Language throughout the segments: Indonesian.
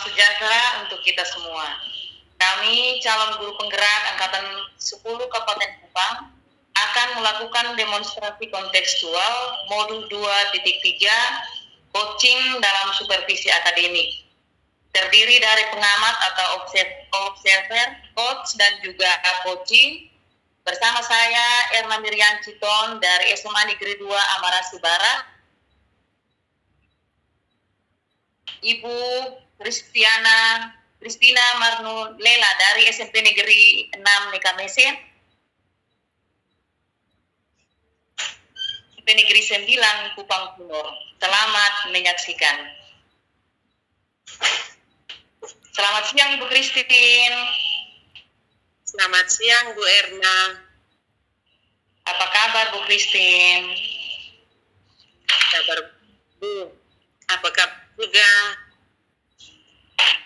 sejahtera untuk kita semua. Kami calon guru penggerak Angkatan 10 Kabupaten Kupang akan melakukan demonstrasi kontekstual modul 2.3 coaching dalam supervisi akademik. Terdiri dari pengamat atau observer, coach dan juga coaching. Bersama saya Erna Miriam Citon dari SMA Negeri 2 Amarasi Barat. Ibu Kristina Marnu Lela dari SMP Negeri 6 Nekamese, SMP Negeri 9 Kupang Timur. Selamat menyaksikan. Selamat siang Ibu Kristin. Selamat siang Bu Erna. Apa kabar Bu Kristin? Kabar Bu, apa kabar juga?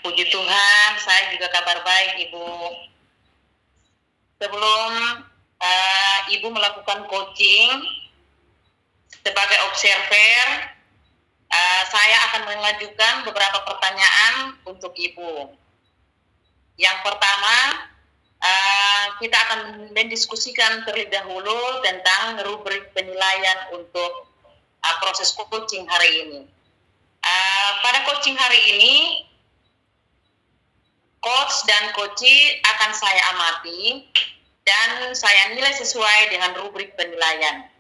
Puji Tuhan, saya juga kabar baik Ibu. Sebelum Ibu melakukan coaching sebagai observer, saya akan mengajukan beberapa pertanyaan untuk Ibu. Yang pertama, kita akan mendiskusikan terlebih dahulu tentang rubrik penilaian untuk proses coaching hari ini. Pada coaching hari ini, coach dan coachee akan saya amati dan saya nilai sesuai dengan rubrik penilaian.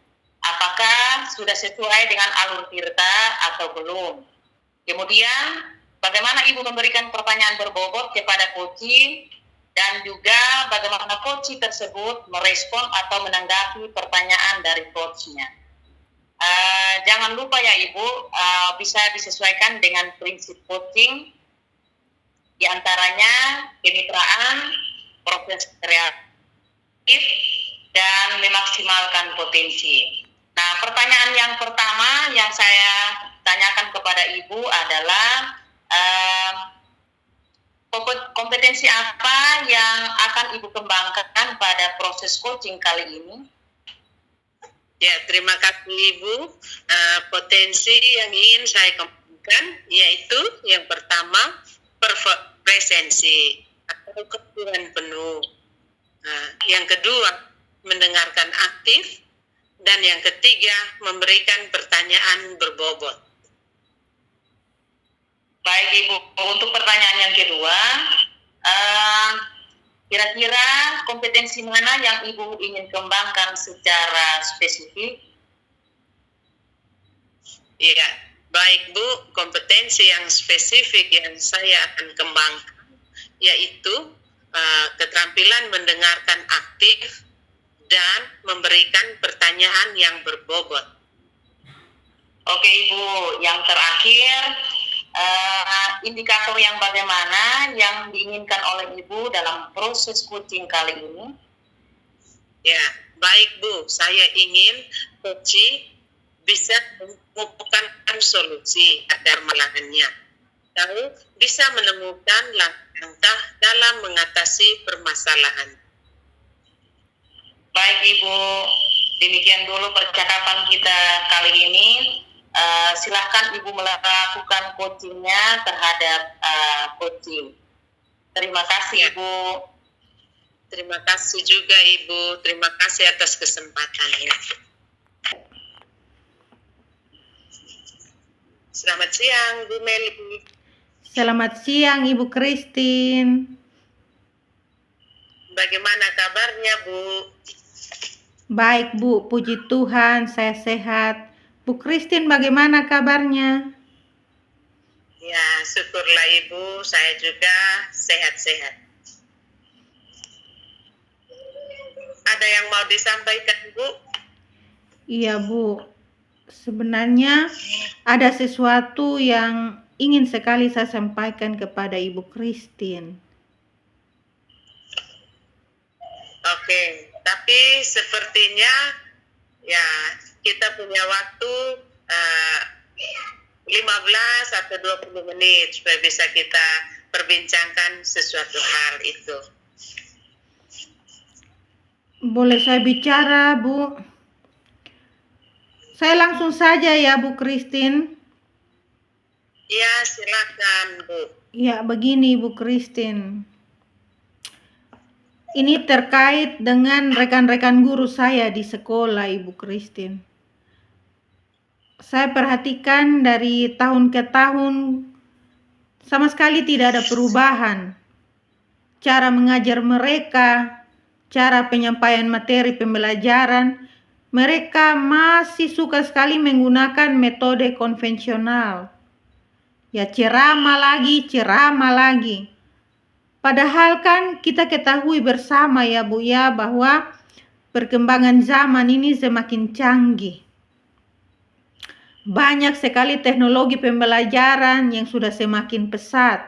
Apakah sudah sesuai dengan alur tirta atau belum? Kemudian, bagaimana Ibu memberikan pertanyaan berbobot kepada coachee dan juga bagaimana coachee tersebut merespon atau menanggapi pertanyaan dari coachnya. Jangan lupa ya Ibu, bisa disesuaikan dengan prinsip coaching, diantaranya kemitraan, proses kreatif, dan memaksimalkan potensi. Nah, pertanyaan yang pertama yang saya tanyakan kepada Ibu adalah kompetensi apa yang akan Ibu kembangkan pada proses coaching kali ini? Ya, terima kasih Ibu. Potensi yang ingin saya kembangkan yaitu yang pertama presensi atau kebutuhan penuh. Yang kedua, mendengarkan aktif, dan yang ketiga, memberikan pertanyaan berbobot. Baik Ibu, untuk pertanyaan yang kedua, kira-kira kompetensi mana yang Ibu ingin kembangkan secara spesifik? Iya, baik Bu, kompetensi yang spesifik yang saya akan kembangkan yaitu keterampilan mendengarkan aktif dan memberikan pertanyaan yang berbobot. Oke Ibu, yang terakhir, indikator yang bagaimana yang diinginkan oleh Ibu dalam proses coaching kali ini? Ya, baik Bu, saya ingin coaching bisa menemukan solusi akar permasalahannya, lalu bisa menemukan langkah dalam mengatasi permasalahan. Baik Ibu, demikian dulu percakapan kita kali ini. Silahkan Ibu melakukan coachingnya terhadap coaching. Terima kasih Ibu. Terima kasih juga Ibu. Terima kasih atas kesempatannya. Selamat siang Bu Meli. Selamat siang Ibu Kristin. Bagaimana kabarnya Bu? Baik Bu, puji Tuhan saya sehat. Bu Kristin bagaimana kabarnya? Ya, syukurlah Ibu, saya juga sehat-sehat. Ada yang mau disampaikan Bu? Iya Bu, sebenarnya ada sesuatu yang ingin sekali saya sampaikan kepada Ibu Kristin. Oke, tapi sepertinya ya kita punya waktu 15 atau 20 menit supaya bisa kita perbincangkan sesuatu hal itu. Boleh saya bicara Bu? Saya langsung saja ya Bu Kristin. Ya, silakan, Bu. Ya, begini Ibu Christine. Ini terkait dengan rekan-rekan guru saya di sekolah, Ibu Christine. Saya perhatikan dari tahun ke tahun sama sekali tidak ada perubahan. Cara mengajar mereka, cara penyampaian materi pembelajaran, mereka masih suka sekali menggunakan metode konvensional. Ya, ceramah lagi. Padahal kan kita ketahui bersama ya Bu ya, bahwa perkembangan zaman ini semakin canggih. Banyak sekali teknologi pembelajaran yang sudah semakin pesat.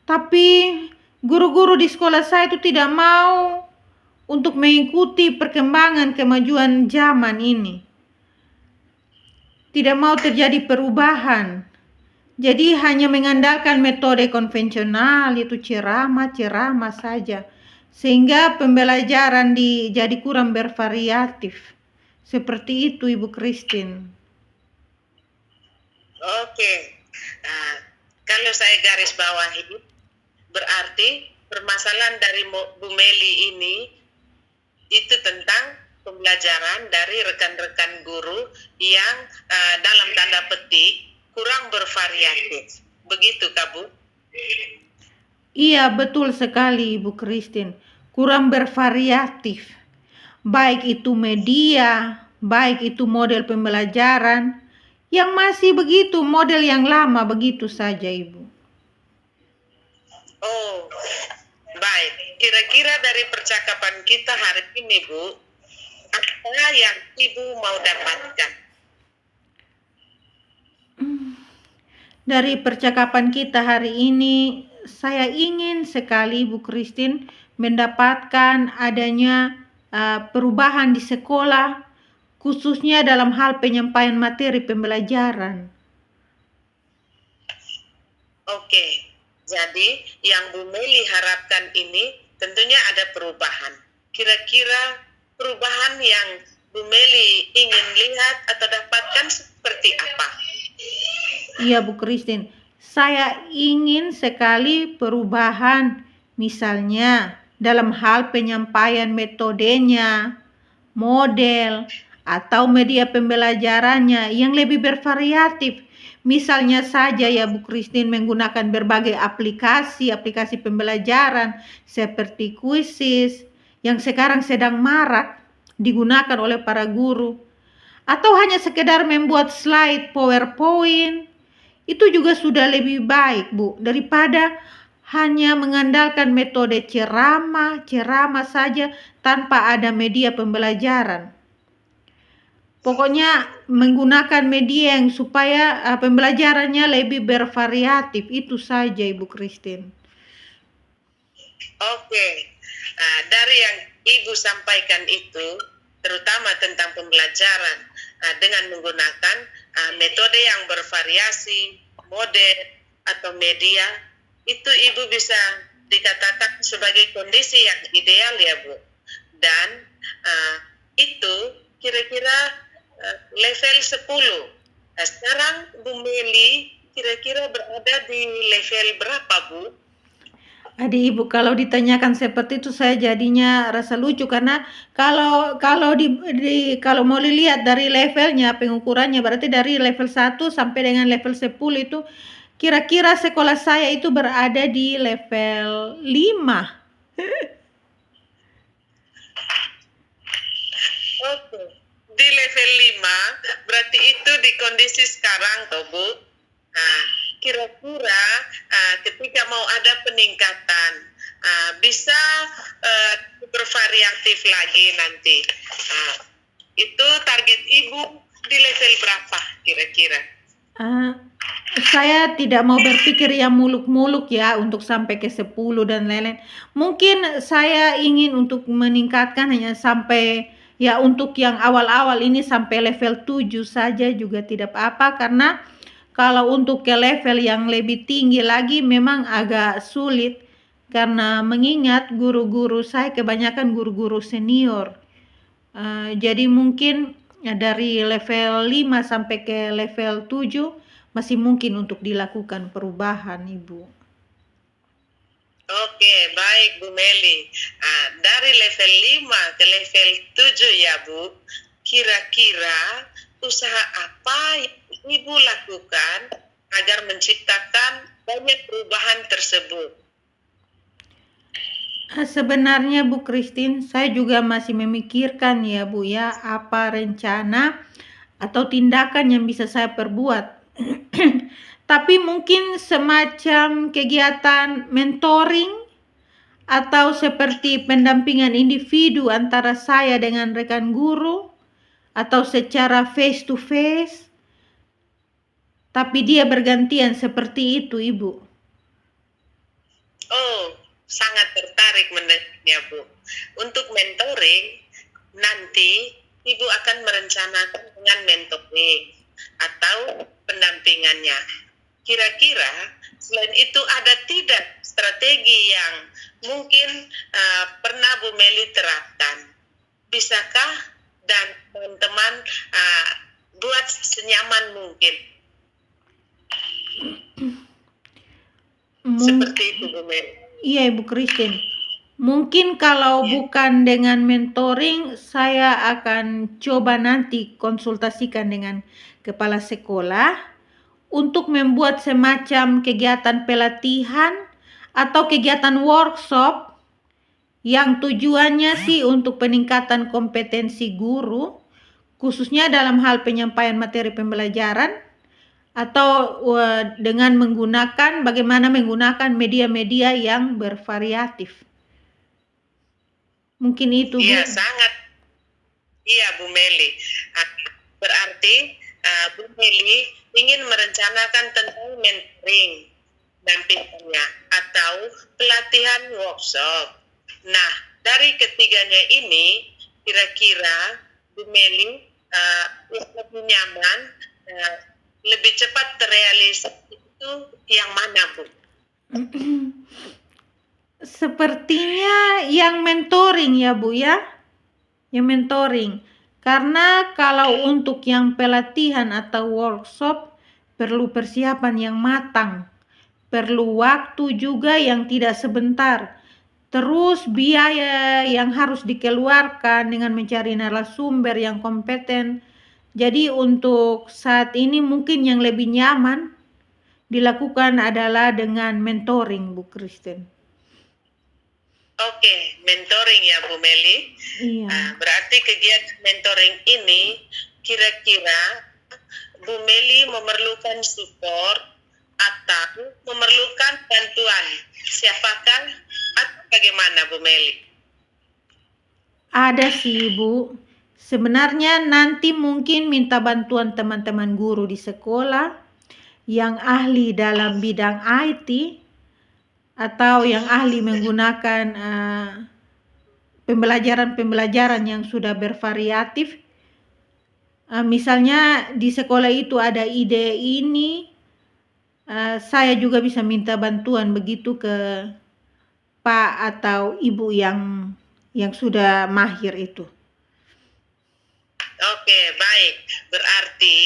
Tapi guru-guru di sekolah saya itu tidak mau untuk mengikuti perkembangan kemajuan zaman ini. Tidak mau terjadi perubahan. Jadi hanya mengandalkan metode konvensional, itu ceramah saja. Sehingga pembelajaran jadi kurang bervariatif. Seperti itu Ibu Christine. Oke. Nah, kalau saya garis bawahi, berarti permasalahan dari Bu Meli ini itu tentang pembelajaran dari rekan-rekan guru yang dalam tanda petik kurang bervariatif. Begitu, Kak Bu? Iya, betul sekali Ibu Christine. Kurang bervariatif. Baik itu media, baik itu model pembelajaran, yang masih begitu, model yang lama begitu saja Ibu. Oh, baik. Kira-kira dari percakapan kita hari ini, Bu, apa yang Ibu mau dapatkan? Dari percakapan kita hari ini, saya ingin sekali Bu Christine mendapatkan adanya perubahan di sekolah, khususnya dalam hal penyampaian materi pembelajaran. Oke, jadi yang Bu Meli harapkan ini tentunya ada perubahan. Kira-kira perubahan yang Bu Meli ingin lihat atau dapatkan seperti apa? Iya Bu Christine, saya ingin sekali perubahan, misalnya dalam hal penyampaian metodenya, model, atau media pembelajarannya yang lebih bervariatif. Misalnya saja ya Bu Christine menggunakan berbagai aplikasi pembelajaran seperti Quizizz yang sekarang sedang marak digunakan oleh para guru. Atau hanya sekedar membuat slide PowerPoint, itu juga sudah lebih baik Bu, daripada hanya mengandalkan metode ceramah saja tanpa ada media pembelajaran. Pokoknya menggunakan media yang supaya pembelajarannya lebih bervariatif, itu saja Ibu Christine. Oke, dari yang Ibu sampaikan itu, terutama tentang pembelajaran dengan menggunakan metode yang bervariasi, model atau media, itu Ibu bisa dikatakan sebagai kondisi yang ideal ya Bu. Dan itu kira-kira level 10. Sekarang Bu Meli kira-kira berada di level berapa Bu? Adik Ibu, kalau ditanyakan seperti itu saya jadinya rasa lucu, karena kalau kalau mau dilihat dari levelnya, pengukurannya berarti dari level 1 sampai dengan level 10 itu kira-kira sekolah saya itu berada di level 5. Oke. Di level 5 berarti itu di kondisi sekarang toh Bu. Kira-kira ketika mau ada peningkatan bisa bervariatif lagi nanti. Itu target Ibu di level berapa kira-kira? Saya tidak mau berpikir yang muluk-muluk ya untuk sampai ke 10 dan lain-lain. Mungkin saya ingin untuk meningkatkan hanya sampai ya, untuk yang awal-awal ini sampai level 7 saja juga tidak apa-apa, karena kalau untuk ke level yang lebih tinggi lagi memang agak sulit, karena mengingat guru-guru saya kebanyakan guru-guru senior. Jadi mungkin ya dari level 5 sampai ke level 7 masih mungkin untuk dilakukan perubahan, Ibu. Oke, baik Bu Meli. Dari level 5 ke level 7 ya Bu, kira-kira usaha apa yang Ibu lakukan agar menciptakan banyak perubahan tersebut? Sebenarnya Bu Christine, saya juga masih memikirkan ya Bu ya, apa rencana atau tindakan yang bisa saya perbuat. Tapi mungkin semacam kegiatan mentoring atau seperti pendampingan individu antara saya dengan rekan guru atau secara face to face, tapi dia bergantian seperti itu, Ibu. Oh, sangat tertarik mendengarnya Bu. Untuk mentoring, nanti Ibu akan merencanakan dengan mentoring atau pendampingannya. Kira-kira selain itu ada tidak strategi yang mungkin pernah Bu Meli terapkan? Bisakah dan teman-teman buat senyaman mungkin? Seperti itu Bu Meli. Iya Ibu Christine. Mungkin kalau bukan dengan mentoring, saya akan coba nanti konsultasikan dengan kepala sekolah untuk membuat semacam kegiatan pelatihan atau kegiatan workshop yang tujuannya sih untuk peningkatan kompetensi guru, khususnya dalam hal penyampaian materi pembelajaran atau dengan menggunakan bagaimana menggunakan media-media yang bervariatif. Mungkin itu Bu. Iya, sangat. Iya Bu Meli. Berarti Bu Meli ingin merencanakan tentang mentoring dampingannya atau pelatihan workshop. Nah, dari ketiganya ini, kira-kira Bu Meli lebih nyaman, lebih cepat terrealisasi itu yang mana Bu? Sepertinya yang mentoring ya Bu ya, yang mentoring. Karena kalau untuk yang pelatihan atau workshop perlu persiapan yang matang, perlu waktu juga yang tidak sebentar, terus biaya yang harus dikeluarkan dengan mencari narasumber yang kompeten. Jadi untuk saat ini mungkin yang lebih nyaman dilakukan adalah dengan mentoring Bu Christine. Oke, mentoring ya Bu Meli. Iya. Berarti kegiatan mentoring ini kira-kira Bu Meli memerlukan support atau memerlukan bantuan. Siapakah atau bagaimana Bu Meli? Ada sih Bu. Sebenarnya nanti mungkin minta bantuan teman-teman guru di sekolah yang ahli dalam bidang IT atau yang ahli menggunakan pembelajaran-pembelajaran yang sudah bervariatif. Misalnya di sekolah itu ada ide ini, saya juga bisa minta bantuan begitu ke Pak atau Ibu yang sudah mahir itu. Oke, baik. Berarti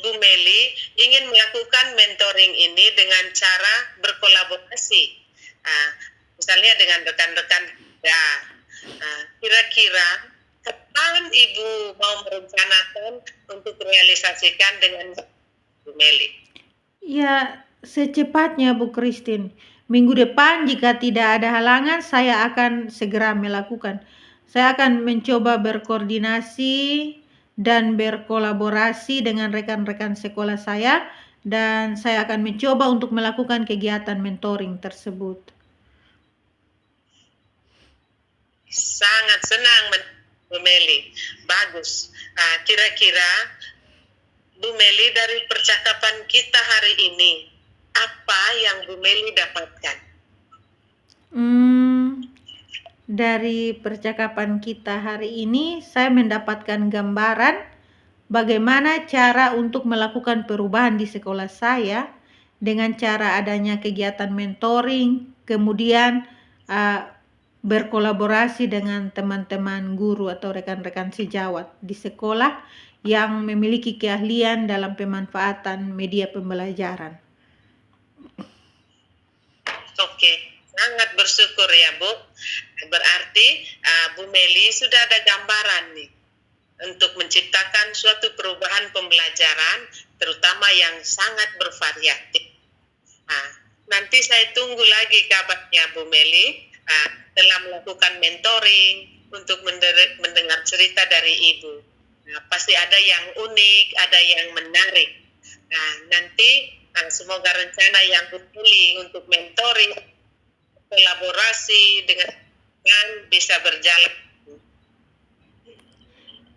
Bu Meli ingin melakukan mentoring ini dengan cara berkolaborasi. Misalnya dengan rekan-rekan. Kira-kira kapan Ibu mau merencanakan untuk realisasikan dengan Bu Meli? Ya, secepatnya Bu Christine. Minggu depan jika tidak ada halangan, saya akan segera melakukan. Saya akan mencoba berkoordinasi dan berkolaborasi dengan rekan-rekan sekolah saya, dan saya akan mencoba untuk melakukan kegiatan mentoring tersebut. Sangat senang Bu Meli. Bagus. Kira-kira Bu Meli dari percakapan kita hari ini, apa yang Bu Meli dapatkan? Dari percakapan kita hari ini, saya mendapatkan gambaran bagaimana cara untuk melakukan perubahan di sekolah saya dengan cara adanya kegiatan mentoring, kemudian berkolaborasi dengan teman-teman guru atau rekan-rekan sejawat di sekolah yang memiliki keahlian dalam pemanfaatan media pembelajaran. Oke, sangat bersyukur ya Bu. Berarti Bu Meli sudah ada gambaran nih untuk menciptakan suatu perubahan pembelajaran, terutama yang sangat bervariatif. Nanti saya tunggu lagi kabarnya Bu Meli telah melakukan mentoring untuk mendengar cerita dari Ibu. Pasti ada yang unik, ada yang menarik. Nanti semoga rencana yang Bu Meli untuk mentoring, kolaborasi dengan bisa berjalan.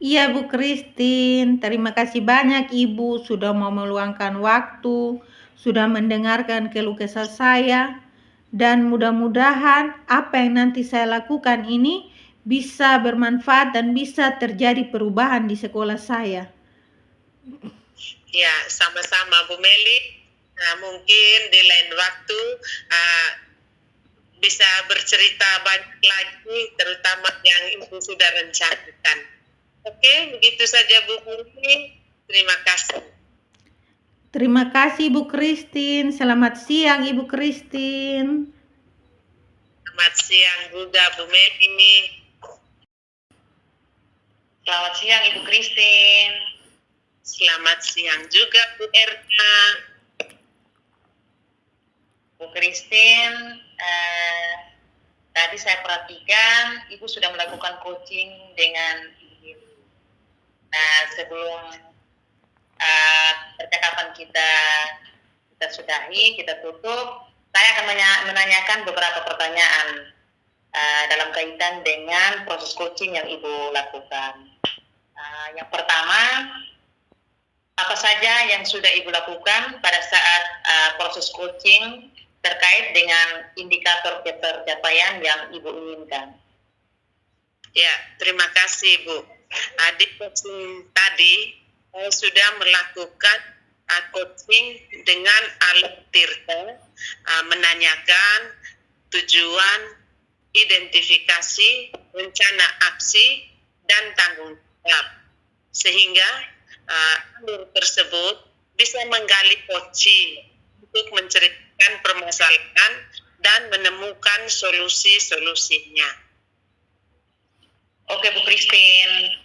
Iya Bu Christine, terima kasih banyak Ibu sudah mau meluangkan waktu, sudah mendengarkan keluh kesah saya, dan mudah-mudahan apa yang nanti saya lakukan ini bisa bermanfaat dan bisa terjadi perubahan di sekolah saya. Ya, sama-sama Bu Meli. Mungkin di lain waktu bisa bercerita banyak lagi, terutama yang Ibu sudah rencanakan. Oke, begitu saja Bu Meli. Terima kasih. Terima kasih Bu Christine. Selamat siang Ibu Christine. Selamat siang juga Bu Meli. Selamat siang Ibu Christine. Selamat siang juga Bu Erna. Bu Christine, tadi saya perhatikan Ibu sudah melakukan coaching dengan Ibu. Nah, sebelum percakapan kita sudahi, kita tutup, saya akan menanyakan beberapa pertanyaan dalam kaitan dengan proses coaching yang Ibu lakukan. Yang pertama, apa saja yang sudah Ibu lakukan pada saat proses coaching terkait dengan indikator pencapaian yang Ibu inginkan? Ya, terima kasih Bu. Di coaching tadi, saya sudah melakukan coaching dengan Alur Tirta, menanyakan tujuan, identifikasi, rencana aksi, dan tanggung jawab. Sehingga alur tersebut bisa menggali coaching untuk menceritakan permasalahan dan menemukan solusi-solusinya. Oke Bu Christine,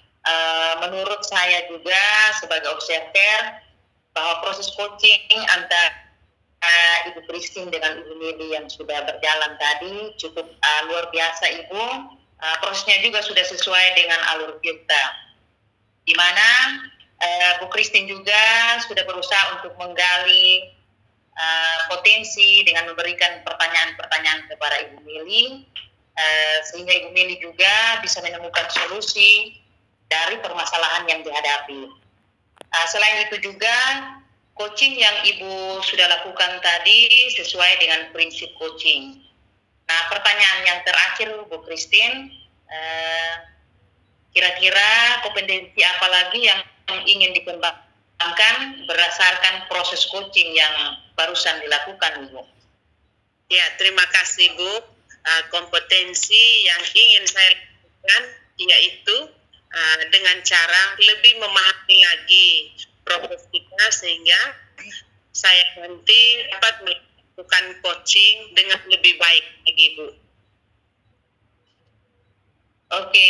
menurut saya juga sebagai observer bahwa proses coaching antara Ibu Christine dengan Ibu Meli yang sudah berjalan tadi cukup luar biasa Ibu. Prosesnya juga sudah sesuai dengan alur kita, di mana Bu Christine juga sudah berusaha untuk menggali potensi dengan memberikan pertanyaan-pertanyaan kepada Ibu Meli, sehingga Ibu Meli juga bisa menemukan solusi dari permasalahan yang dihadapi. Selain itu juga coaching yang Ibu sudah lakukan tadi sesuai dengan prinsip coaching. Nah, pertanyaan yang terakhir Bu Christine, kira-kira kompetensi apa lagi yang ingin dikembangkan berdasarkan proses coaching yang barusan dilakukan Ibu? Ya, terima kasih Bu. Kompetensi yang ingin saya lakukan yaitu dengan cara lebih memahami lagi proses kita sehingga saya nanti dapat melakukan coaching dengan lebih baik lagi Bu. Oke,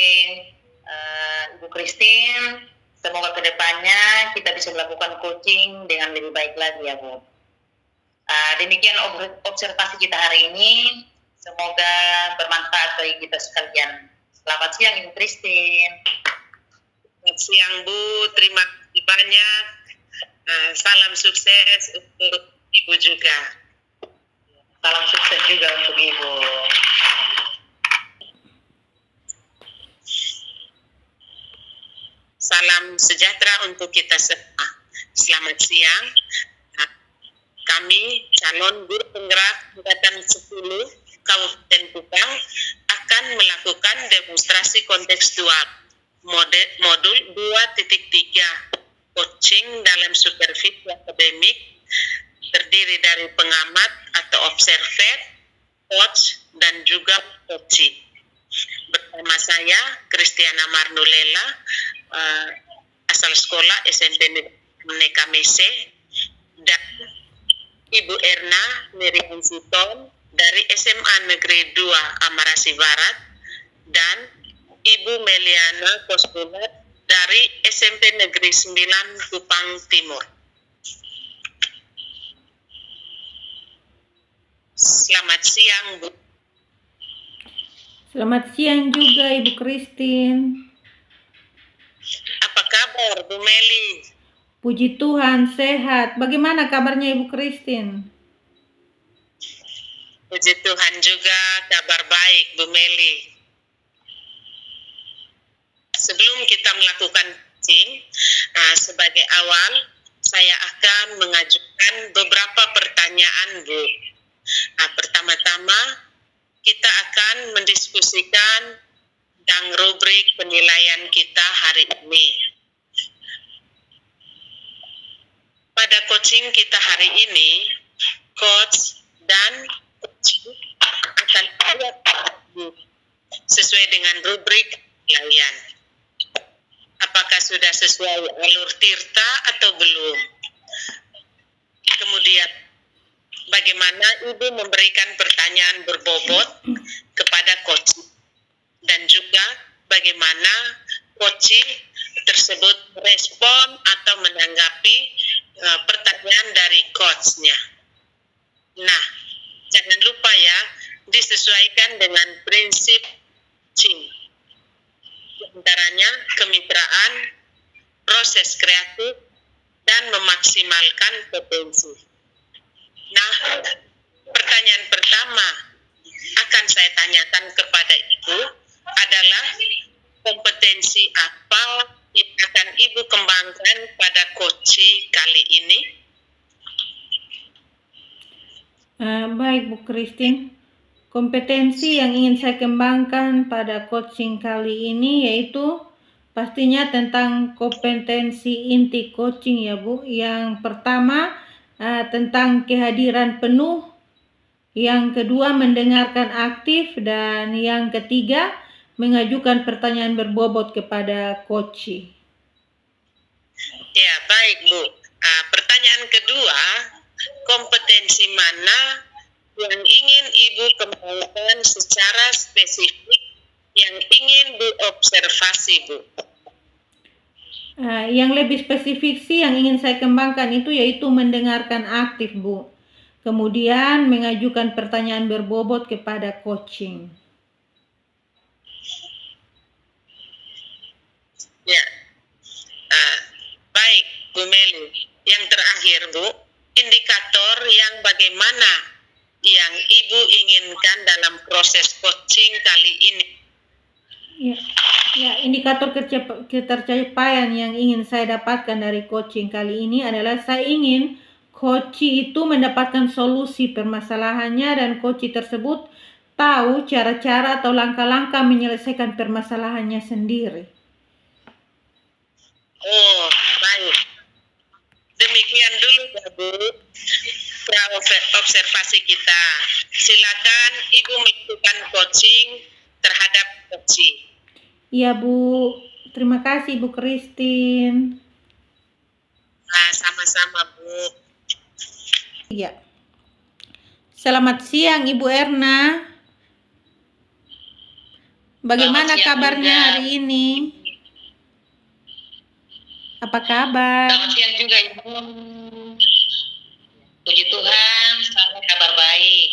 Ibu Christine, semoga kedepannya kita bisa melakukan coaching dengan lebih baik lagi ya Bu. Demikian observasi kita hari ini. Semoga bermanfaat bagi kita sekalian. Selamat siang Ibu Christine. Selamat siang Bu, terima kasih banyak. Salam sukses untuk Ibu juga. Salam sukses juga untuk Ibu. Salam sejahtera untuk kita semua. Selamat siang. Kami calon guru penggerak angkatan 10 Kabupaten Kupang akan melakukan demonstrasi kontekstual modul 2.3 coaching dalam supervisi akademik terdiri dari pengamat atau observer, coach, dan juga coaching. bersama saya Kristiana Marnulela, asal sekolah SMP Neka Mese, dan Ibu Erna Miriam Siton dari SMA Negeri 2 Amarasi Barat, dan Ibu Meliana Kosbulat dari SMP Negeri 9 Kupang Timur. Selamat siang, Bu. Selamat siang juga Ibu Christine. Apa kabar, Bu Meli? Puji Tuhan, sehat. Bagaimana kabarnya Ibu Christine? Puji Tuhan juga, kabar baik, Bu Meli. Sebelum kita melakukan coaching, sebagai awal, saya akan mengajukan beberapa pertanyaan, Bu. Pertama-tama, kita akan mendiskusikan tentang rubrik penilaian kita hari ini. Pada coaching kita hari ini, coach dan coach akan lihat sesuai dengan rubrik penilaian. Apakah sudah sesuai alur tirta atau belum? Kemudian, bagaimana Ibu memberikan pertanyaan berbobot kepada coach, dan juga bagaimana coach tersebut merespon atau menanggapi pertanyaan dari coachnya. Nah, jangan lupa ya, disesuaikan dengan prinsip coaching. Di antaranya kemitraan, proses kreatif, dan memaksimalkan potensi. Nah, pertanyaan pertama akan saya tanyakan kepada Ibu adalah kompetensi apa yang akan Ibu kembangkan pada coaching kali ini? Baik Bu Christine, kompetensi yang ingin saya kembangkan pada coaching kali ini yaitu pastinya tentang kompetensi inti coaching ya Bu. Yang pertama tentang kehadiran penuh, yang kedua mendengarkan aktif, dan yang ketiga mengajukan pertanyaan berbobot kepada coach. Ya, baik Bu. Pertanyaan kedua, kompetensi mana yang ingin Ibu kembangkan secara spesifik yang ingin diobservasi, Bu? Yang lebih spesifik sih yang ingin saya kembangkan itu yaitu mendengarkan aktif, Bu. Kemudian mengajukan pertanyaan berbobot kepada coaching. Ya, baik Bu Meli. Yang terakhir Bu, indikator yang bagaimana yang Ibu inginkan dalam proses coaching kali ini? Ya, indikator ketercapaian yang ingin saya dapatkan dari coaching kali ini adalah saya ingin coach itu mendapatkan solusi permasalahannya dan coach tersebut tahu cara-cara atau langkah-langkah menyelesaikan permasalahannya sendiri. Oh, baik. Demikian dulu ya Bu, observasi kita. Silakan Ibu melakukan coaching terhadap coaching. Iya Bu, terima kasih Bu Christine. Sama-sama Bu. Iya. Selamat siang Ibu Erna. Bagaimana kabarnya juga hari ini? Apa kabar? Selamat siang juga Ibu. Puji Tuhan, selamat kabar baik.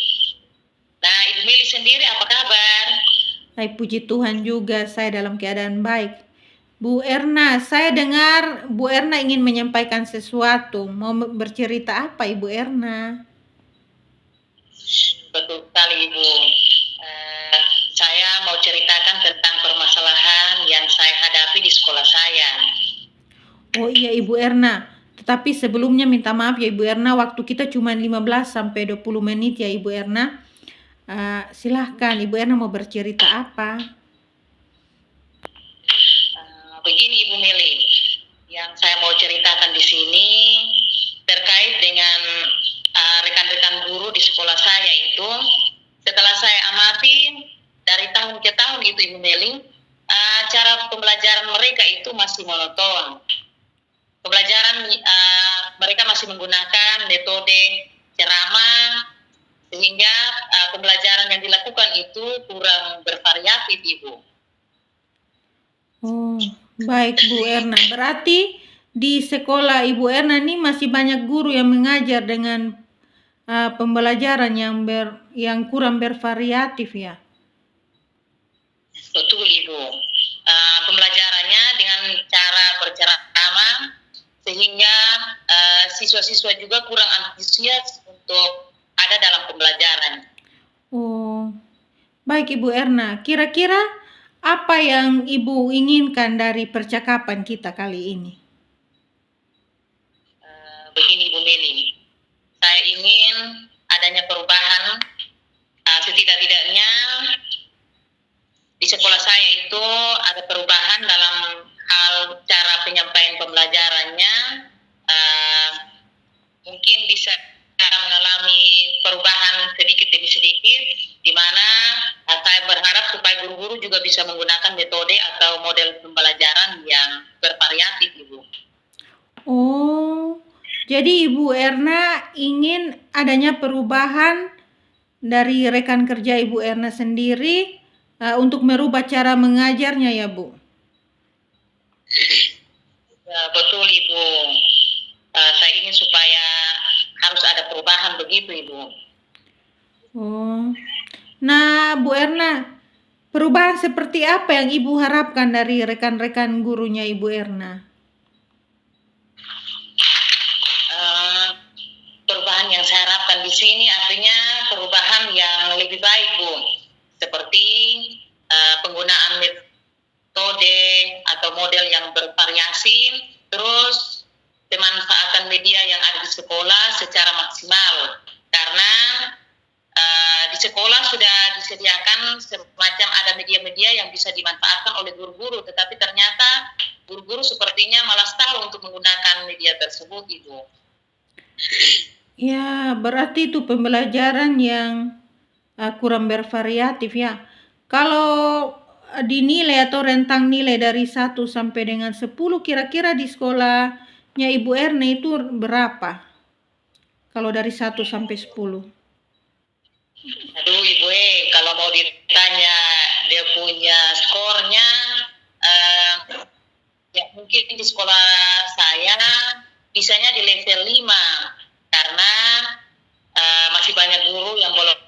Nah, Ibu Meli sendiri apa kabar? Hai, puji Tuhan juga saya dalam keadaan baik. Bu Erna, saya dengar Bu Erna ingin menyampaikan sesuatu. Mau bercerita apa Ibu Erna? Betul sekali Ibu. Saya mau ceritakan tentang permasalahan yang saya hadapi di sekolah saya. Oh iya Ibu Erna, tetapi sebelumnya minta maaf ya Ibu Erna, waktu kita cuma 15-20 menit ya Ibu Erna. Silahkan Ibu Erna mau bercerita apa? Begini Ibu Meli, yang saya mau ceritakan di sini terkait dengan rekan-rekan guru di sekolah saya itu, setelah saya amati dari tahun ke tahun itu Ibu Meli, cara pembelajaran mereka itu masih monoton. Pembelajaran mereka masih menggunakan metode ceramah, sehingga pembelajaran yang dilakukan itu kurang bervariatif, Ibu. Oh, baik Bu Erna. Berarti di sekolah Ibu Erna ini masih banyak guru yang mengajar dengan pembelajaran yang kurang bervariatif ya. Betul Ibu. Pembelajarannya dengan cara berceramah, sehingga siswa-siswa juga kurang antusias untuk ada dalam pembelajaran. Oh, baik Ibu Erna. Kira-kira apa yang Ibu inginkan dari percakapan kita kali ini? Begini Bu Meli, saya ingin adanya perubahan, setidak-tidaknya di sekolah saya itu ada perubahan dalam hal cara penyampaian pembelajarannya. Mungkin bisa mengalami perubahan sedikit demi sedikit, di mana saya berharap supaya guru-guru juga bisa menggunakan metode atau model pembelajaran yang bervariatif, Ibu. Oh, jadi Ibu Erna ingin adanya perubahan dari rekan kerja Ibu Erna sendiri untuk merubah cara mengajarnya ya Bu? Ya, betul Ibu. Saya ingin supaya harus ada perubahan begitu Ibu. Oh, nah Bu Erna, perubahan seperti apa yang Ibu harapkan dari rekan-rekan gurunya Ibu Erna? Perubahan yang saya harapkan di sini artinya perubahan yang lebih baik Bu. Seperti penggunaan metode atau model yang bervariasi, terus pemanfaatan media yang ada di sekolah secara maksimal. Karena di sekolah sudah disediakan semacam ada media-media yang bisa dimanfaatkan oleh guru-guru, tetapi ternyata guru-guru sepertinya malas tahu untuk menggunakan media tersebut, Ibu. Ya, berarti itu pembelajaran yang kurang bervariatif ya. Kalau dinilai atau rentang nilai dari 1 sampai dengan 10, kira-kira di sekolahnya Ibu Erna itu berapa? Kalau dari 1 sampai 10. Aduh Ibu, kalau mau ditanya dia punya skornya, ya mungkin di sekolah saya bisanya di level 5, karena masih banyak guru yang belum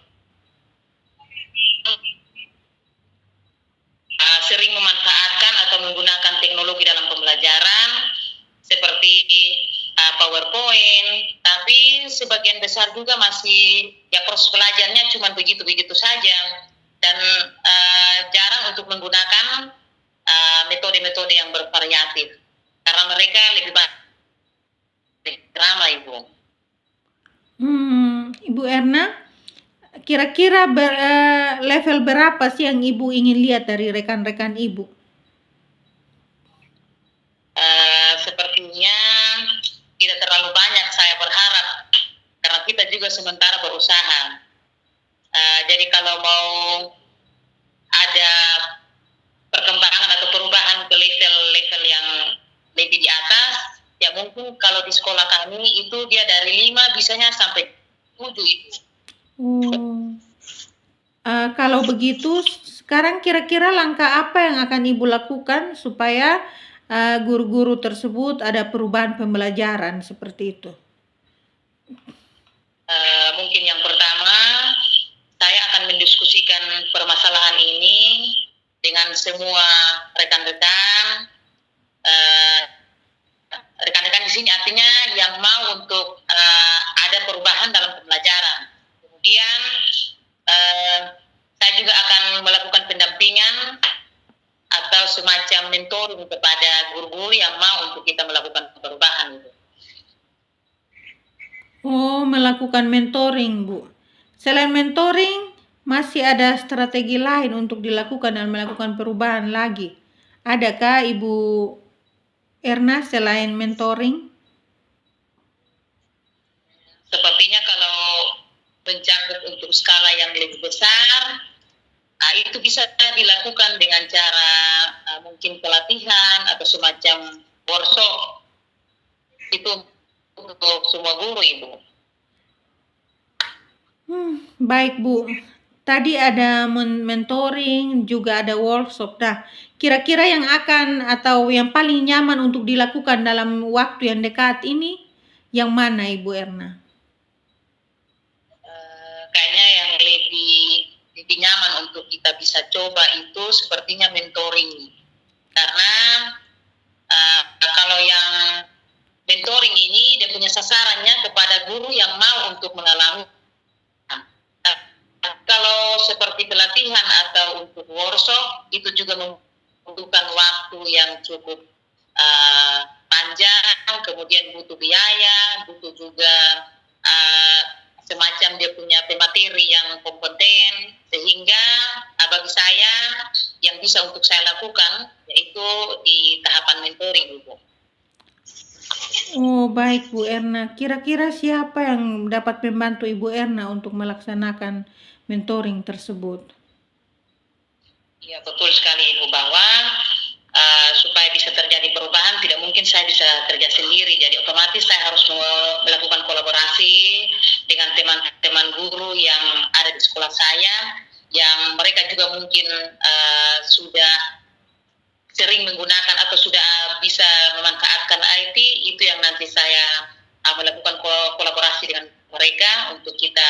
sering memanfaatkan atau menggunakan teknologi dalam pembelajaran seperti PowerPoint, tapi sebagian besar juga masih ya proses belajarnya cuma begitu-begitu saja, dan jarang untuk menggunakan metode-metode yang bervariatif karena mereka lebih banyak drama Ibu. Ibu Erna, kira-kira level berapa sih yang Ibu ingin lihat dari rekan-rekan Ibu? Sepertinya tidak terlalu banyak, saya berharap, karena kita juga sementara berusaha. Jadi kalau mau ada perkembangan atau perubahan ke level yang lebih di atas, ya mungkin kalau di sekolah kami itu dia dari 5 bisanya sampai 7 Ibu. Kalau begitu, sekarang kira-kira langkah apa yang akan Ibu lakukan supaya guru-guru tersebut ada perubahan pembelajaran seperti itu? Mungkin yang pertama, saya akan mendiskusikan permasalahan ini dengan semua rekan-rekan. Rekan-rekan di sini artinya yang mau untuk ada perubahan dalam pembelajaran. Kemudian saya juga akan melakukan pendampingan atau semacam mentoring kepada guru-guru yang mau untuk kita melakukan perubahan itu. Oh, melakukan mentoring, Bu. Selain mentoring, masih ada strategi lain untuk dilakukan dan melakukan perubahan lagi. Adakah Ibu Erna selain mentoring? Sepertinya kalau mencakup untuk skala yang lebih besar, Itu bisa dilakukan dengan cara mungkin pelatihan atau semacam workshop itu untuk semua guru, Ibu. Baik Bu, tadi ada mentoring, juga ada workshop. Nah, kira-kira yang akan atau yang paling nyaman untuk dilakukan dalam waktu yang dekat ini, yang mana Ibu Erna? Kayaknya yang lebih nyaman untuk kita bisa coba itu sepertinya mentoring. Karena kalau yang mentoring ini dia punya sasarannya kepada guru yang mau untuk mengalami. Kalau seperti pelatihan atau untuk workshop itu juga membutuhkan waktu yang cukup panjang, kemudian butuh biaya, butuh juga semacam dia punya pemateri yang kompeten, sehingga bagi saya yang bisa untuk saya lakukan yaitu di tahapan mentoring, Ibu. Oh baik Bu Erna, kira-kira siapa yang dapat membantu Ibu Erna untuk melaksanakan mentoring tersebut? Ya betul sekali Ibu, bahwa supaya bisa terjadi perubahan tidak mungkin saya bisa kerja sendiri, jadi otomatis saya harus melakukan kolaborasi dengan teman-teman guru yang ada di sekolah saya, yang mereka juga mungkin sudah sering menggunakan atau sudah bisa memanfaatkan IT. Itu yang nanti saya melakukan kolaborasi dengan mereka untuk kita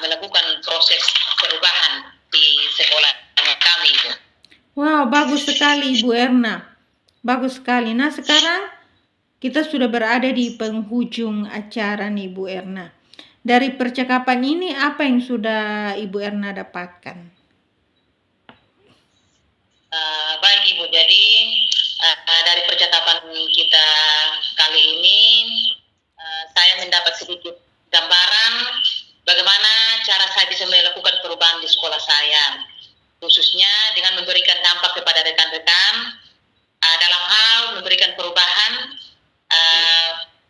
melakukan proses perubahan di sekolah kami itu. Wow, bagus sekali Ibu Erna. Bagus sekali. Nah, sekarang kita sudah berada di penghujung acara nih Bu Erna. Dari percakapan ini apa yang sudah Ibu Erna dapatkan? Baik Ibu, jadi dari percakapan kita kali ini saya mendapat sedikit gambaran bagaimana cara saya bisa melakukan perubahan di sekolah saya, khususnya dengan memberikan dampak kepada rekan-rekan dalam hal memberikan perubahan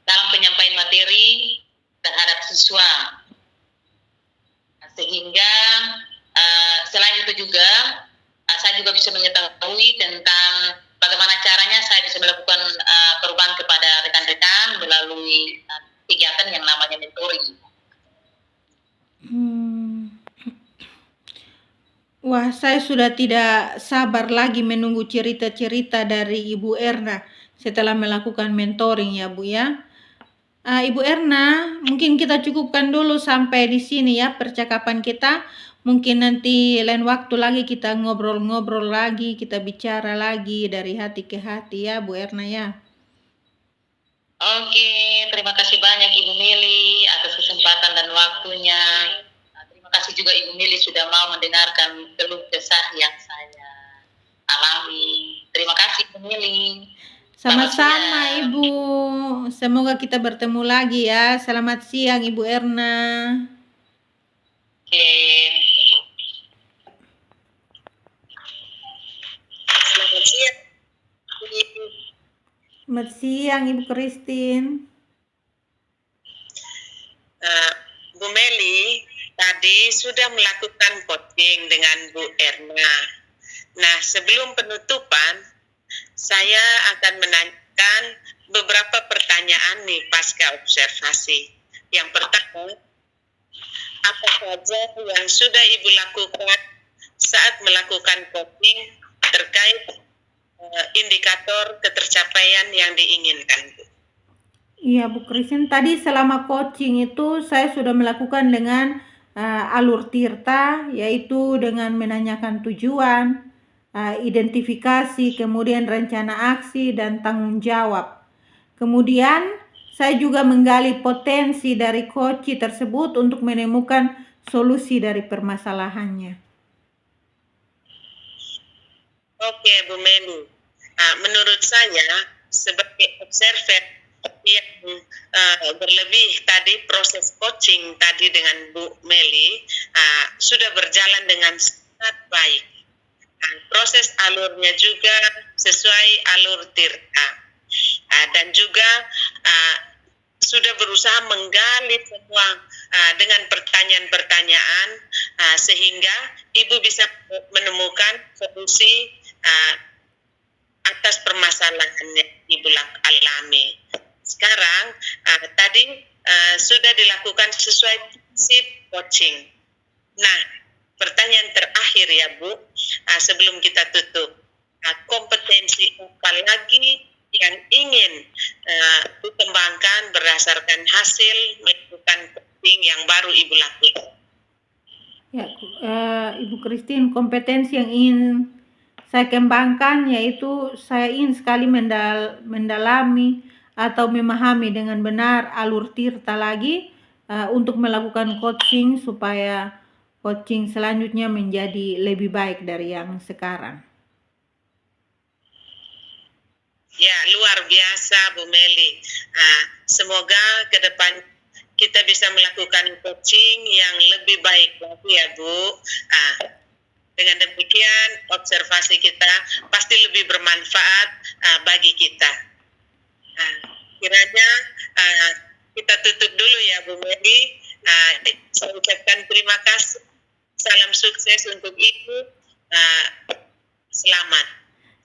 dalam penyampaian materi terhadap siswa, sehingga selain itu juga saya juga bisa mengetahui tentang bagaimana caranya saya bisa melakukan perubahan kepada rekan-rekan melalui kegiatan yang namanya mentoring. Wah, saya sudah tidak sabar lagi menunggu cerita-cerita dari Ibu Erna setelah melakukan mentoring ya Bu ya. Ibu Erna, mungkin kita cukupkan dulu sampai di sini ya percakapan kita. Mungkin nanti lain waktu lagi kita ngobrol-ngobrol lagi, kita bicara lagi dari hati ke hati ya Bu Erna ya. Oke, terima kasih banyak Ibu Mili atas kesempatan dan waktunya. Terima kasih juga Ibu Mili sudah mau mendengarkan keluh kesah yang saya alami. Terima kasih Ibu Mili. Sama-sama Ibu. Semoga kita bertemu lagi ya. Selamat siang Ibu Erna. Oke. Selamat siang. Selamat siang Ibu Christine. Bu Meli tadi sudah melakukan coaching dengan Bu Erna. Nah, sebelum penutupan, saya akan menanyakan beberapa pertanyaan nih pasca observasi. Yang pertama, apa saja yang sudah Ibu lakukan saat melakukan coaching terkait indikator ketercapaian yang diinginkan, Bu? Iya Bu Christine, tadi selama coaching itu saya sudah melakukan dengan alur Tirta, yaitu dengan menanyakan tujuan, identifikasi, kemudian rencana aksi dan tanggung jawab. Kemudian saya juga menggali potensi dari coach tersebut untuk menemukan solusi dari permasalahannya. Oke, Bu Meli. Menurut saya sebagai observer yang berlebih tadi proses coaching tadi dengan Bu Meli sudah berjalan dengan sangat baik. Proses alurnya juga sesuai alur Tirta, dan juga sudah berusaha menggali semua dengan pertanyaan-pertanyaan sehingga Ibu bisa menemukan solusi atas permasalahan yang Ibu alami. Sekarang tadi sudah dilakukan sesuai prinsip coaching. Nah, pertanyaan terakhir ya Bu, sebelum kita tutup, kompetensi apa lagi yang ingin dikembangkan berdasarkan hasil melakukan coaching yang baru Ibu lakukan? Ya, Ibu Christine, kompetensi yang ingin saya kembangkan yaitu saya ingin sekali mendalami atau memahami dengan benar alur tirta lagi untuk melakukan coaching supaya coaching selanjutnya menjadi lebih baik dari yang sekarang. Ya, luar biasa Bu Meli. Semoga ke depan kita bisa melakukan coaching yang lebih baik lagi ya Bu. Dengan demikian observasi kita pasti lebih bermanfaat bagi kita. Kiranya kita tutup dulu ya Bu Meli. Saya ucapkan terima kasih. Salam sukses untuk Ibu. Selamat.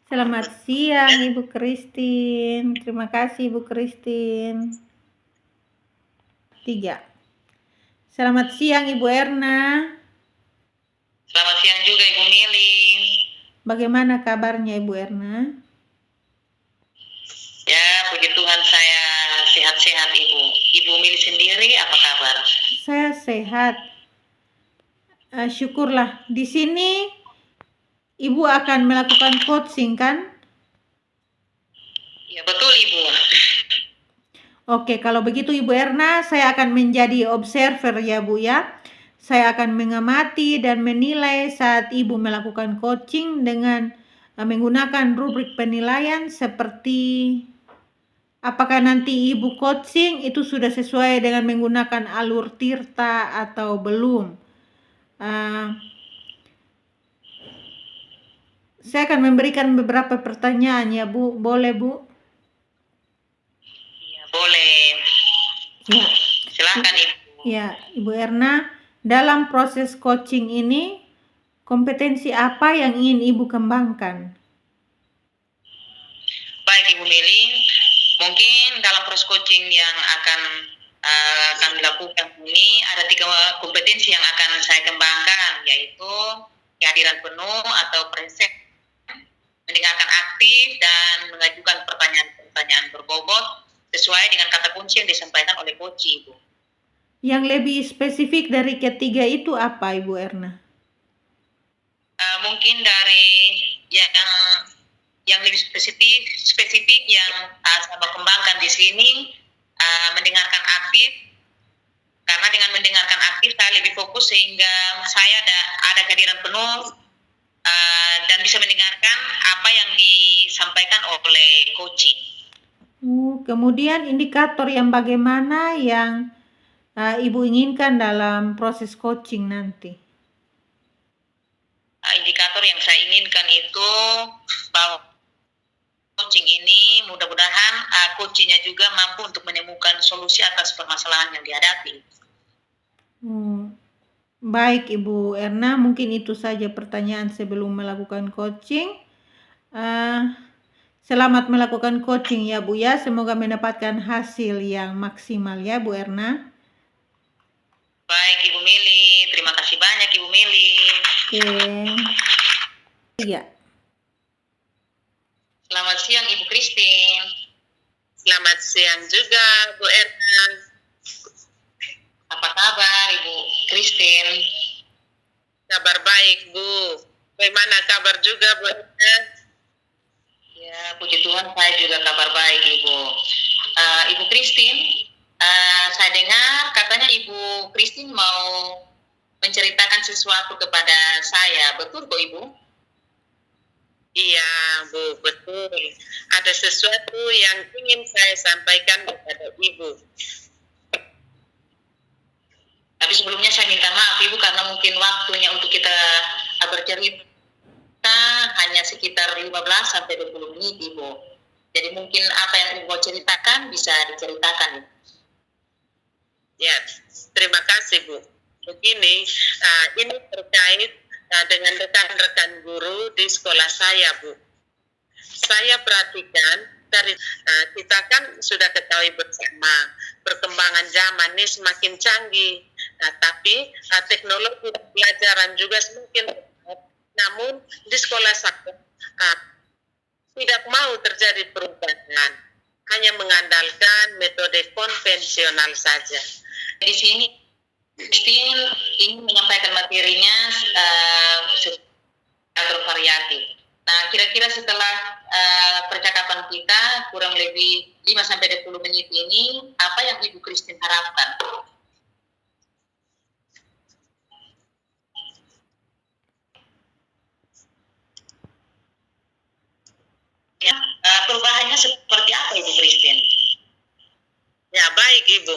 Selamat siang Ibu Christine. Terima kasih Ibu Christine. 3. Selamat siang Ibu Erna. Selamat siang juga Ibu Mili. Bagaimana kabarnya Ibu Erna? Ya, puji Tuhan saya sehat-sehat Ibu. Ibu Mili sendiri apa kabar? Saya sehat. Syukurlah. Di sini Ibu akan melakukan coaching kan? Ya betul Ibu. Oke, kalau begitu Ibu Erna, saya akan menjadi observer ya Bu ya. Saya akan mengamati dan menilai saat Ibu melakukan coaching dengan menggunakan rubrik penilaian seperti apakah nanti Ibu coaching itu sudah sesuai dengan menggunakan alur tirta atau belum. Saya akan memberikan beberapa pertanyaan ya Bu, boleh Bu? Ya, boleh. Ya. Silakan Ibu. Ya, Ibu Erna. Dalam proses coaching ini, kompetensi apa yang ingin Ibu kembangkan? Baik Ibu Mili, mungkin dalam proses coaching yang akan dilakukan ini ada 3 kompetensi yang akan saya kembangkan, yaitu kehadiran penuh atau present, mendengarkan aktif dan mengajukan pertanyaan berbobot sesuai dengan kata kunci yang disampaikan oleh coach Ibu. Yang lebih spesifik dari ketiga itu apa Ibu Erna? Mungkin dari yang lebih spesifik yang saya mau kembangkan di sini, mendengarkan aktif, karena dengan mendengarkan aktif saya lebih fokus sehingga saya ada kehadiran penuh dan bisa mendengarkan apa yang disampaikan oleh coaching. Kemudian indikator yang bagaimana yang Ibu inginkan dalam proses coaching nanti? Indikator yang saya inginkan itu bahwa coaching ini mudah-mudahan coachingnya juga mampu untuk menemukan solusi atas permasalahan yang dihadapi. Baik Ibu Erna, mungkin itu saja pertanyaan sebelum melakukan coaching. Selamat melakukan coaching ya Bu ya, semoga mendapatkan hasil yang maksimal ya Bu Erna. Baik Ibu Mili, terima kasih banyak Ibu Mili. Oke. Iya. Selamat siang Ibu Christine. Selamat siang juga Bu Erna. Apa kabar Ibu Christine? Kabar baik Bu. Bagaimana kabar juga Bu Erna? Ya, puji Tuhan saya juga kabar baik Ibu. Ibu Christine, saya dengar katanya Ibu Christine mau menceritakan sesuatu kepada saya, betul kok Ibu? Iya Bu, betul. Ada sesuatu yang ingin saya sampaikan kepada Ibu. Tapi sebelumnya saya minta maaf Ibu karena mungkin waktunya untuk kita bercerita hanya sekitar 15 sampai 20 menit Ibu. Jadi mungkin apa yang Ibu mau ceritakan bisa diceritakan. Ya, terima kasih Bu. Begini, ini terkait dengan rekan-rekan guru di sekolah saya, Bu. Saya perhatikan dari kita kan sudah ketahui bersama perkembangan zaman ini semakin canggih, tapi teknologi pelajaran juga semakin cepat. Namun di sekolah saya tidak mau terjadi perubahan, hanya mengandalkan metode konvensional saja. Di sini Christine ingin menyampaikan materinya bervariatif. Nah, kira-kira setelah percakapan kita kurang lebih 5-20 menit ini, apa yang Ibu Christine harapkan? Ya, perubahannya seperti apa Ibu Christine? Ya, baik Ibu.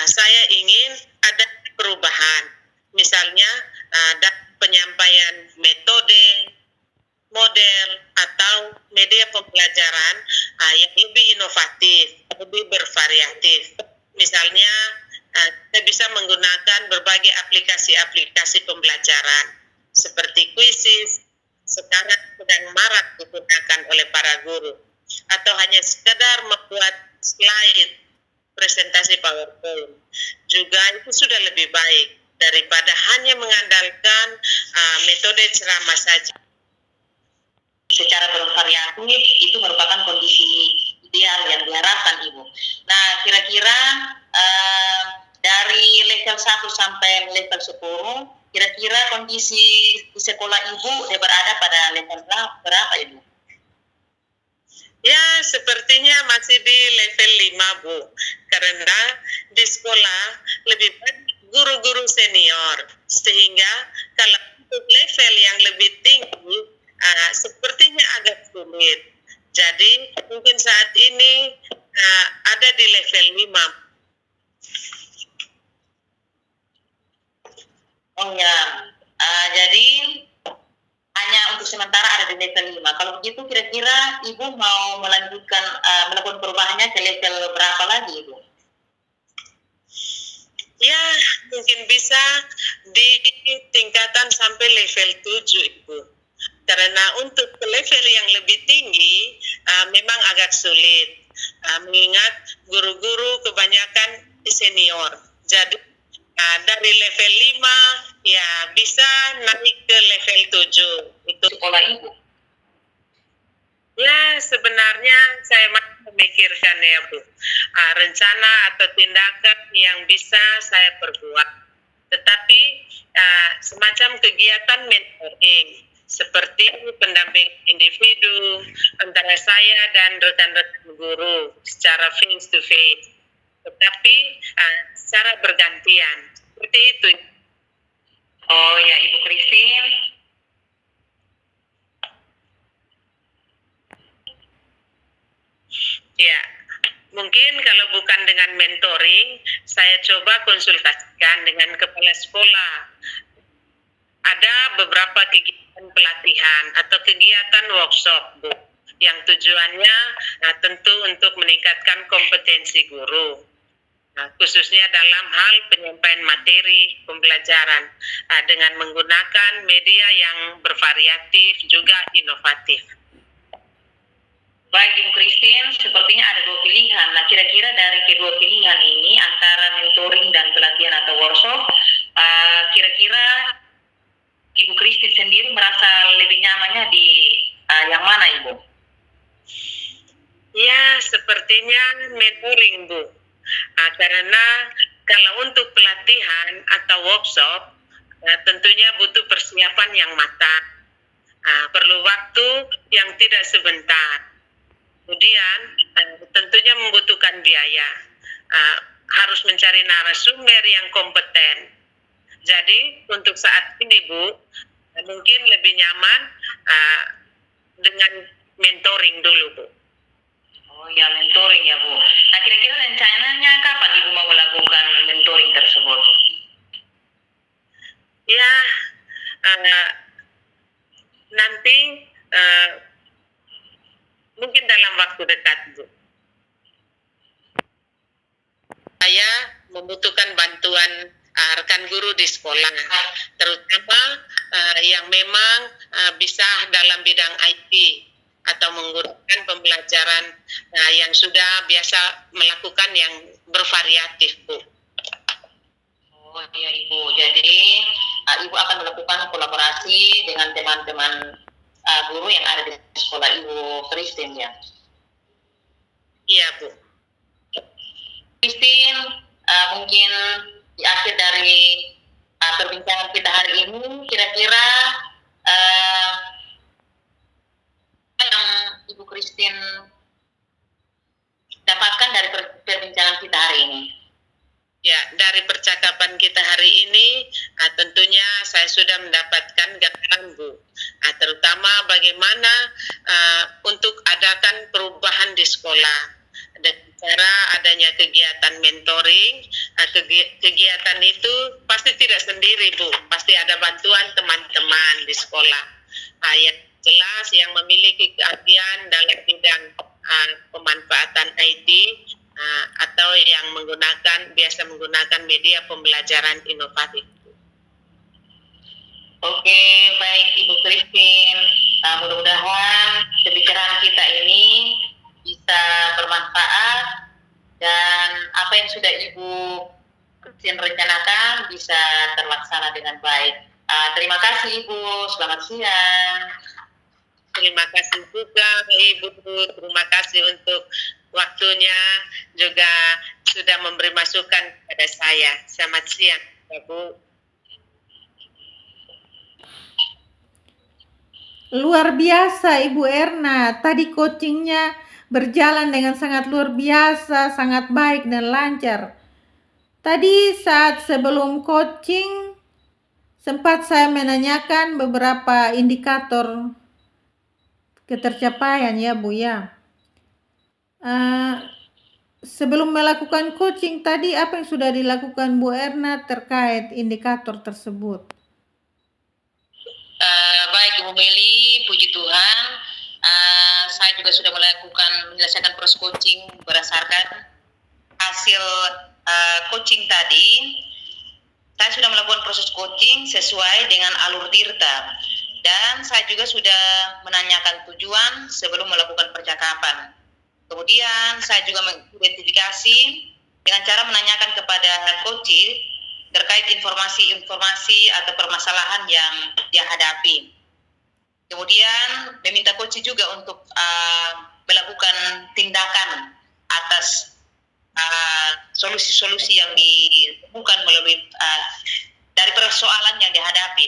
Saya ingin ada perubahan. Misalnya dari penyampaian metode, model, atau media pembelajaran yang lebih inovatif, lebih bervariatif. Misalnya kita bisa menggunakan berbagai aplikasi-aplikasi pembelajaran seperti Quizzes, sekarang sedang marak digunakan oleh para guru, atau hanya sekedar membuat slide presentasi PowerPoint. Juga itu sudah lebih baik daripada hanya mengandalkan metode ceramah saja. Secara bervariatif itu merupakan kondisi ideal yang diharapkan Ibu. Nah, kira-kira dari level 1 sampai level 10, kira-kira kondisi di sekolah Ibu berada pada level berapa Ibu? Ya, sepertinya masih di level 5, Bu. Karena di sekolah lebih banyak guru-guru senior. Sehingga kalau untuk level yang lebih tinggi, sepertinya agak sulit. Jadi, mungkin saat ini ada di level 5. Oh ya, jadi hanya untuk sementara ada di level 5. Kalau begitu kira-kira Ibu mau melanjutkan melakukan perubahannya ke level berapa lagi Ibu? Ya, mungkin bisa di tingkatan sampai level 7 Ibu. Karena untuk level yang lebih tinggi memang agak sulit. Mengingat guru-guru kebanyakan senior. Jadi dari level 5 ya bisa naik ke level 7 itu sekolah Ibu. Ya, sebenarnya saya masih memikirkan ya Bu, rencana atau tindakan yang bisa saya perbuat. Tetapi semacam kegiatan mentoring seperti pendamping individu antara saya dan rekan-rekan guru secara face to face. Tetapi secara bergantian, seperti itu. Oh ya, Ibu Christine. Ya, mungkin kalau bukan dengan mentoring, saya coba konsultasikan dengan kepala sekolah. Ada beberapa kegiatan pelatihan atau kegiatan workshop, Bu, yang tujuannya tentu untuk meningkatkan kompetensi guru. Khususnya dalam hal penyampaian materi pembelajaran dengan menggunakan media yang bervariatif juga inovatif. Baik Ibu Christine, sepertinya ada 2 pilihan. Nah, kira-kira dari kedua pilihan ini antara mentoring dan pelatihan atau workshop, kira-kira Ibu Christine sendiri merasa lebih nyamannya di yang mana Ibu? Ya, sepertinya mentoring Bu. Karena kalau untuk pelatihan atau workshop tentunya butuh persiapan yang matang, perlu waktu yang tidak sebentar, kemudian tentunya membutuhkan biaya, harus mencari narasumber yang kompeten. Jadi untuk saat ini Bu, mungkin lebih nyaman dengan mentoring dulu Bu. Oh ya, mentoring ya Bu. Nah, kira-kira rencananya kapan Ibu mau melakukan mentoring tersebut? Ya, nanti mungkin dalam waktu dekat Bu. Saya membutuhkan bantuan rekan guru di sekolah, terutama yang memang bisa dalam bidang IT atau menggunakan pembelajaran yang sudah biasa melakukan yang bervariatif, Bu. Oh iya Ibu, jadi Ibu akan melakukan kolaborasi dengan teman-teman guru yang ada di sekolah Ibu Christine ya? Iya Bu. Christine, mungkin di akhir dari perbincangan kita hari ini, kira-kira yang Ibu Christine dapatkan dari perbincangan kita hari ini? Ya, dari percakapan kita hari ini, tentunya saya sudah mendapatkan gambaran, Bu. Terutama bagaimana untuk adakan perubahan di sekolah. Dengan cara adanya kegiatan mentoring, kegiatan itu pasti tidak sendiri, Bu. Pasti ada bantuan teman-teman di sekolah. Yang jelas yang memiliki keahlian dalam bidang pemanfaatan IT, atau yang biasa menggunakan media pembelajaran inovatif. Oke, baik Ibu Christine. Mudah-mudahan pembicaraan kita ini bisa bermanfaat dan apa yang sudah Ibu Christine rencanakan bisa terlaksana dengan baik. Terima kasih Ibu, selamat siang. Terima kasih juga Ibu, terima kasih untuk waktunya, juga sudah memberi masukan kepada saya. Selamat siang, Bu. Luar biasa Ibu Erna, tadi coachingnya berjalan dengan sangat luar biasa, sangat baik dan lancar. Tadi saat sebelum coaching sempat saya menanyakan beberapa indikator ketercapaian ya Bu ya. Sebelum melakukan coaching tadi, apa yang sudah dilakukan Bu Erna terkait indikator tersebut? Baik Ibu Meli, puji Tuhan, saya juga sudah menyelesaikan proses coaching berdasarkan hasil coaching tadi. Saya sudah melakukan proses coaching sesuai dengan alur Tirta, dan saya juga sudah menanyakan tujuan sebelum melakukan percakapan. Kemudian saya juga mengidentifikasi dengan cara menanyakan kepada coach terkait informasi-informasi atau permasalahan yang dia hadapi. Kemudian meminta coach juga untuk melakukan tindakan atas solusi-solusi yang ditemukan melalui dari persoalan yang dihadapi.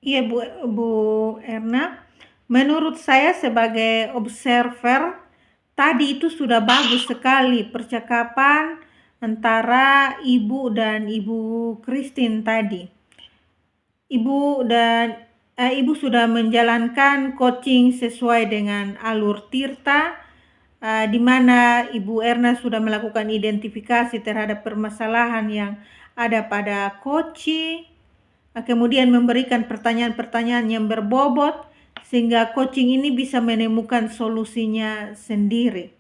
Iya Bu Erna, menurut saya sebagai observer tadi itu sudah bagus sekali percakapan antara Ibu dan Ibu Christine tadi. Ibu sudah menjalankan coaching sesuai dengan alur Tirta, di mana Ibu Erna sudah melakukan identifikasi terhadap permasalahan yang ada pada coach, kemudian memberikan pertanyaan-pertanyaan yang berbobot sehingga coaching ini bisa menemukan solusinya sendiri.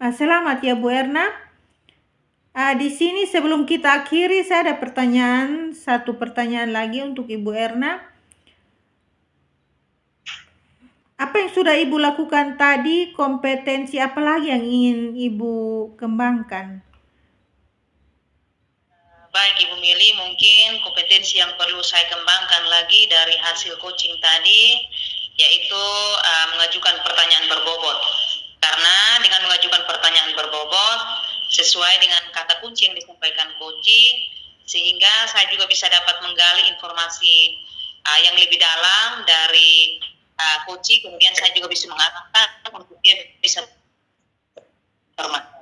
Selamat ya Bu Erna. Di sini sebelum kita akhiri, saya ada satu pertanyaan lagi untuk Ibu Erna. Apa yang sudah Ibu lakukan tadi, kompetensi apa lagi yang ingin Ibu kembangkan? Baik Ibu Mili, mungkin kompetensi yang perlu saya kembangkan lagi dari hasil coaching tadi, yaitu mengajukan pertanyaan berbobot. Karena dengan mengajukan pertanyaan berbobot, sesuai dengan kata kunci yang disampaikan coach, sehingga saya juga bisa dapat menggali informasi yang lebih dalam dari coach, kemudian saya juga bisa mengarahkan untuk dia bisa bermanfaat.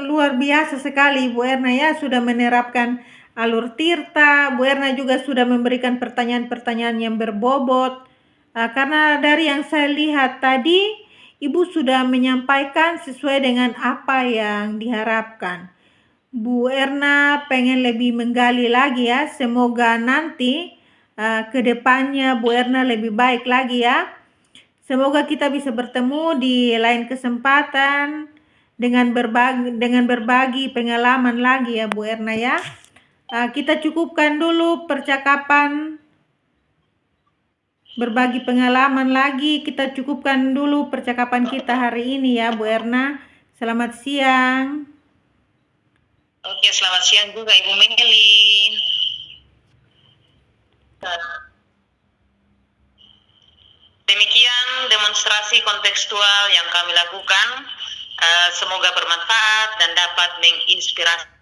Luar biasa sekali Bu Erna ya, sudah menerapkan alur Tirta. Bu Erna juga sudah memberikan pertanyaan-pertanyaan yang berbobot. Karena dari yang saya lihat tadi, Ibu sudah menyampaikan sesuai dengan apa yang diharapkan. Bu Erna pengen lebih menggali lagi ya. Semoga nanti ke depannya Bu Erna lebih baik lagi ya. Semoga kita bisa bertemu di lain kesempatan dengan berbagi pengalaman lagi ya Bu Erna ya. Kita cukupkan dulu percakapan, berbagi pengalaman lagi. Kita cukupkan dulu percakapan kita hari ini ya, Bu Erna. Selamat siang. Oke, selamat siang juga Ibu Meli. Demikian demonstrasi kontekstual yang kami lakukan. Semoga bermanfaat dan dapat menginspirasi